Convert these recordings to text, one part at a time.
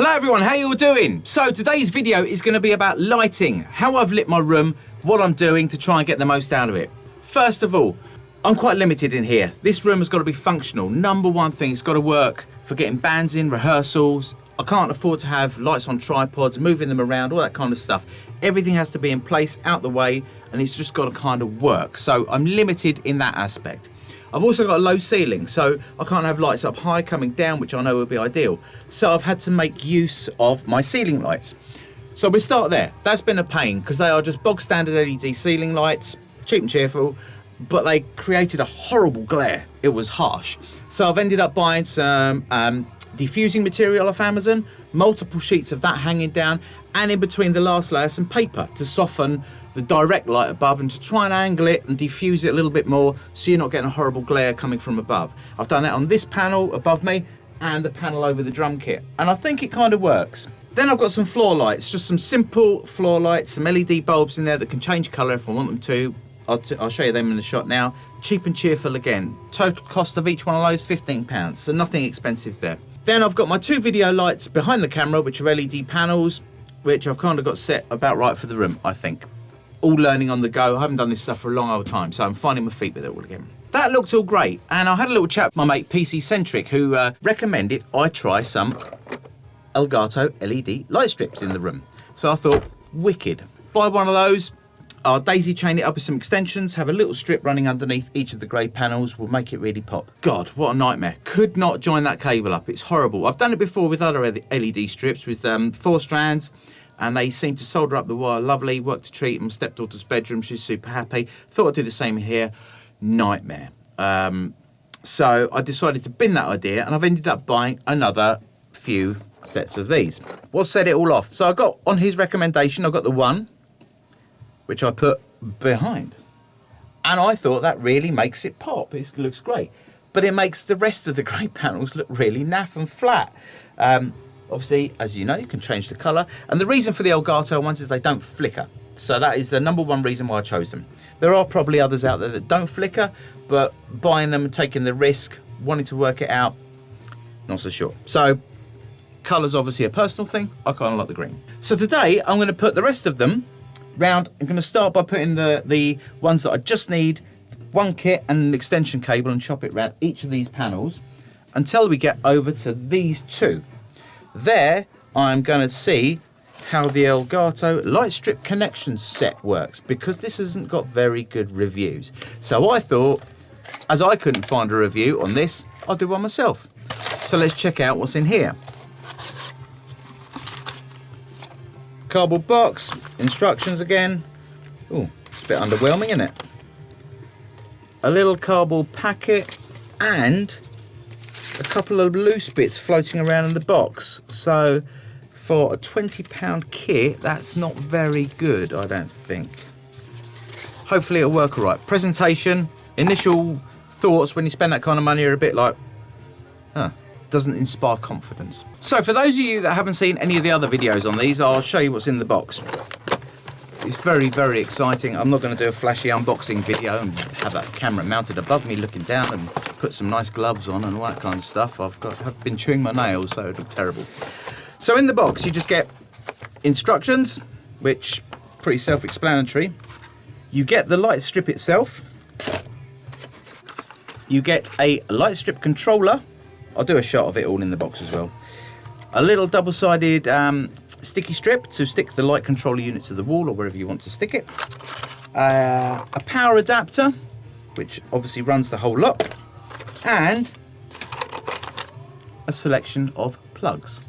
Hello everyone, how you all doing? So today's video is going to be about lighting, how I've lit my room, what I'm doing to try and get the most out of it. First of all, I'm quite limited in here. This room has got to be functional. Number one thing, it's got to work for getting bands in, rehearsals. I can't afford to have lights on tripods, moving them around, all that kind of stuff. Everything has to be in place, out the way, and it's just got to kind of work. So I'm limited in that aspect. I've also got a low ceiling, so I can't have lights up high coming down, which I know would be ideal. So I've had to make use of my ceiling lights. So we start there. That's been a pain because they are just bog standard LED ceiling lights, cheap and cheerful, but they created a horrible glare. It was harsh. So I've ended up buying some diffusing material off Amazon, multiple sheets of that hanging down, and in between the last layer some paper to soften the direct light above and to try and angle it and diffuse it a little bit more so you're not getting a horrible glare coming from above. I've done that on this panel above me and the panel over the drum kit, and I think it kind of works. Then I've got some floor lights, just some simple floor lights, some LED bulbs in there that can change colour if I want them to. I'll show you them in the shot now. Cheap and cheerful again. Total cost of each one of those, £15, so nothing expensive there. Then I've got my two video lights behind the camera, which are LED panels, which I've kind of got set about right for the room, I think. All learning on the go. I haven't done this stuff for a long old time, so I'm finding my feet with it all again. That looked all great, and I had a little chat with my mate PC Centric, who recommended I try some Elgato LED light strips in the room. So I thought, wicked. Buy one of those. I'll daisy chain it up with some extensions, have a little strip running underneath each of the grey panels, will make it really pop. God, what a nightmare. Could not join that cable up, it's horrible. I've done it before with other LED strips with 4 strands, and they seem to solder up the wire lovely. Worked a treat in my stepdaughter's bedroom, she's super happy. Thought I'd do the same here. Nightmare. So I decided to bin that idea, and I've ended up buying another few sets of these. What set it all off? So I got, on his recommendation, I got the one which I put behind. And I thought that really makes it pop. It looks great. But it makes the rest of the grey panels look really naff and flat. Obviously, as you know, you can change the colour. And the reason for the Elgato ones is they don't flicker. So that is the number one reason why I chose them. There are probably others out there that don't flicker, but buying them and taking the risk, wanting to work it out, not so sure. So, colour's obviously a personal thing. I kind of like the green. So today, I'm going to put the rest of them round. I'm going to start by putting the ones that I just need, one kit and an extension cable, and chop it round each of these panels until we get over to these two. There, I'm going to see how the Elgato light strip connection set works, because this hasn't got very good reviews. So I thought, as I couldn't find a review on this, I'll do one myself. So let's check out what's in here. Cardboard box, instructions again. Oh, it's a bit underwhelming, isn't it? A little cardboard packet and a couple of loose bits floating around in the box. So for a £20 kit, that's not very good, I don't think. Hopefully it'll work all right. Presentation, initial thoughts when you spend that kind of money are a bit like, doesn't inspire confidence. So for those of you that haven't seen any of the other videos on these, I'll show you what's in the box. It's very, very exciting. I'm not going to do a flashy unboxing video and have that camera mounted above me looking down and put some nice gloves on and all that kind of stuff. I've been chewing my nails, so it looked terrible. So in the box you just get instructions, which pretty self-explanatory. You get the light strip itself. You get a light strip controller. I'll do a shot of it all in the box as well. A little double-sided sticky strip to stick the light controller unit to the wall or wherever you want to stick it. A power adapter, which obviously runs the whole lot. And a selection of plugs.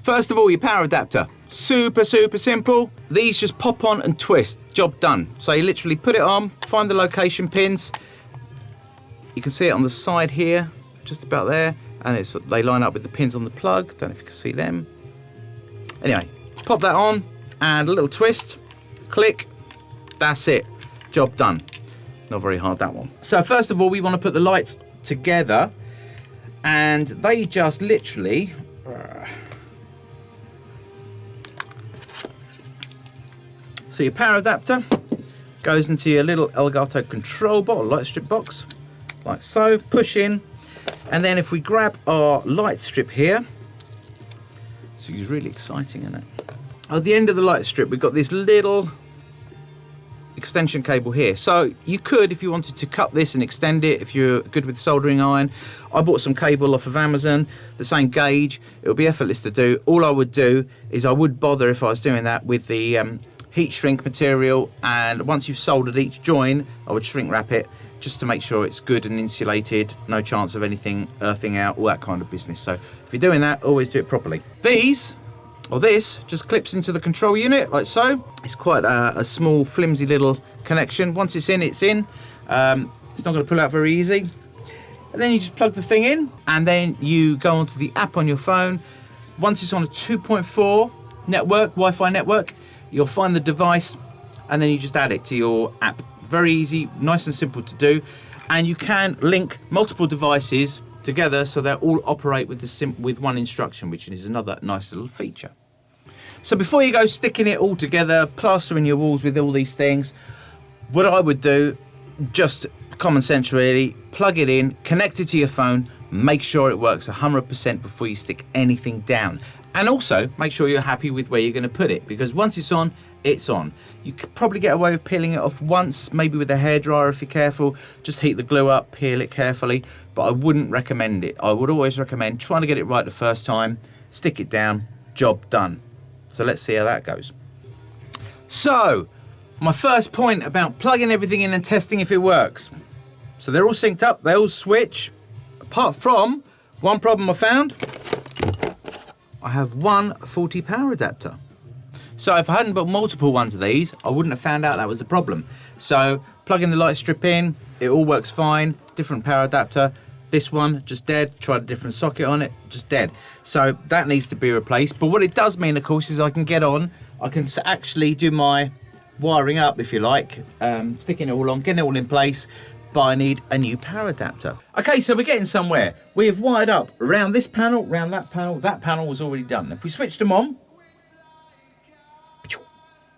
First of all, your power adapter. Super, super simple. These just pop on and twist. Job done. So you literally put it on, find the location pins. You can see it on the side here, just about there, and they line up with the pins on the plug. Don't know if you can see them. Anyway, pop that on and a little twist, click, that's it, job done. Not very hard, that one. So first of all, we want to put the lights together, and they just literally so your power adapter goes into your little Elgato control box, light strip box, like so, push in, and then if we grab our light strip here, So it's really exciting, isn't it? At the end of the light strip, we've got this little extension cable here. So you could, if you wanted to cut this and extend it, if you're good with soldering iron. I bought some cable off of Amazon, the same gauge. It'll be effortless to do. All I would do is I would bother, if I was doing that, with the heat shrink material, and once you've soldered each join, I would shrink wrap it just to make sure it's good and insulated, no chance of anything earthing out, all that kind of business. So if you're doing that, always do it properly. These, or this, just clips into the control unit like so. It's quite a small, flimsy little connection. Once it's in, it's in. It's not going to pull out very easy. And then you just plug the thing in, and then you go onto the app on your phone. Once it's on a 2.4 network, Wi-Fi network, you'll find the device, and then you just add it to your app. Very easy, nice and simple to do. And you can link multiple devices together so they all operate with one instruction, which is another nice little feature. So before you go sticking it all together, plastering your walls with all these things, what I would do, just common sense really, plug it in, connect it to your phone, make sure it works 100% before you stick anything down. And also make sure you're happy with where you're going to put it, because once it's on, it's on. You could probably get away with peeling it off once, maybe with a hairdryer if you're careful. Just heat the glue up, peel it carefully, but I wouldn't recommend it. I would always recommend trying to get it right the first time, stick it down, job done. So let's see how that goes. So, my first point about plugging everything in and testing if it works. So they're all synced up, they all switch, apart from one problem I found. I have one faulty power adapter. So if I hadn't bought multiple ones of these, I wouldn't have found out that was the problem. So plugging the light strip in, it all works fine. Different power adapter. This one, just dead. Tried a different socket on it, just dead. So that needs to be replaced. But what it does mean, of course, is I can get on. I can actually do my wiring up, if you like. Sticking it all on, getting it all in place. But I need a new power adapter. Okay, so we're getting somewhere. We have wired up around this panel, around that panel. That panel was already done. If we switched them on,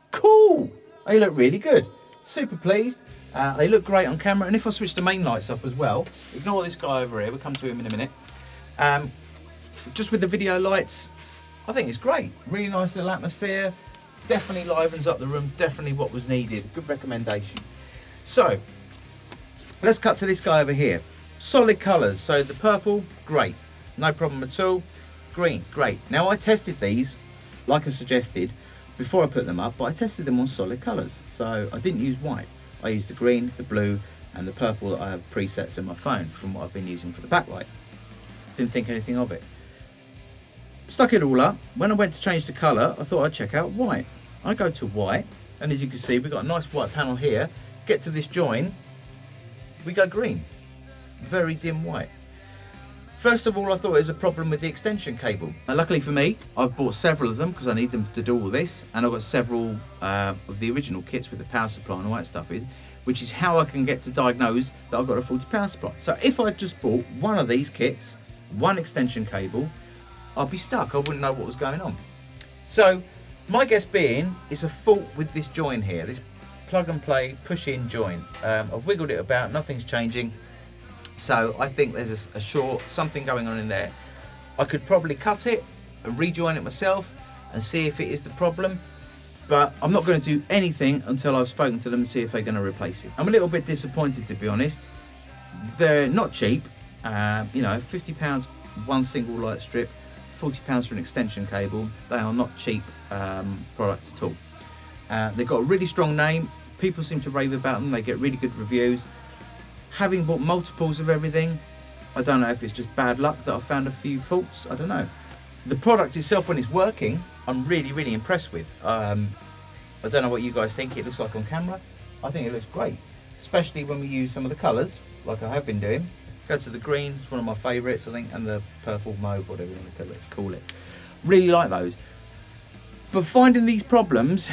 cool, they look really good. Super pleased. They look great on camera. And if I switch the main lights off as well, ignore this guy over here, we'll come to him in a minute. Just with the video lights, I think it's great. Really nice little atmosphere. Definitely livens up the room, definitely what was needed. Good recommendation. So, let's cut to this guy over here. Solid colours, so the purple, great. No problem at all. Green, great. Now I tested these, like I suggested, before I put them up, but I tested them on solid colours. So I didn't use white. I used the green, the blue, and the purple that I have presets in my phone from what I've been using for the backlight. Didn't think anything of it. Stuck it all up. When I went to change the colour, I thought I'd check out white. I go to white, and as you can see, we've got a nice white panel here. Get to this join, we go green. Very dim white. First of all, I thought it was a problem with the extension cable. Luckily for me, I've bought several of them because I need them to do all this, and I've got several of the original kits with the power supply and all that stuff in, which is how I can get to diagnose that I've got a faulty power supply. So if I just bought one of these kits, one extension cable, I'd be stuck. I wouldn't know what was going on. So my guess being it's a fault with this join here, this plug and play push in join. I've wiggled it about, nothing's changing. So I think there's a short, something going on in there. I could probably cut it and rejoin it myself and see if it is the problem, but I'm not going to do anything until I've spoken to them and see if they're going to replace it. I'm a little bit disappointed, to be honest. They're not cheap, you know, £50 one single light strip, £40 for an extension cable. They are not cheap product at all. They've got a really strong name. People seem to rave about them. They get really good reviews. Having bought multiples of everything, I don't know if it's just bad luck that I found a few faults. I don't know. The product itself, when it's working, I'm really, really impressed with. I don't know what you guys think it looks like on camera. I think it looks great, especially when we use some of the colours, like I have been doing. Go to the green, it's one of my favourites, I think, and the purple mauve, whatever you want to call it. Really like those. But finding these problems,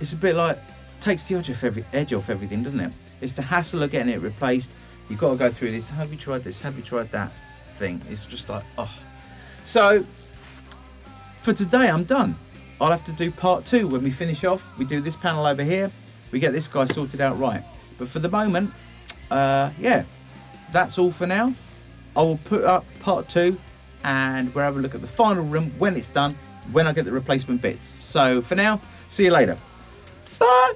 it's a bit like, takes the edge off everything, doesn't it? It's the hassle of getting it replaced. You've got to go through this, have you tried this, have you tried that thing? It's just like, oh. So, for today I'm done. I'll have to do part 2 when we finish off. We do this panel over here, we get this guy sorted out right. But for the moment, yeah, that's all for now. I will put up part 2 and we'll have a look at the final room when it's done when I get the replacement bits. So for now, see you later. Bye.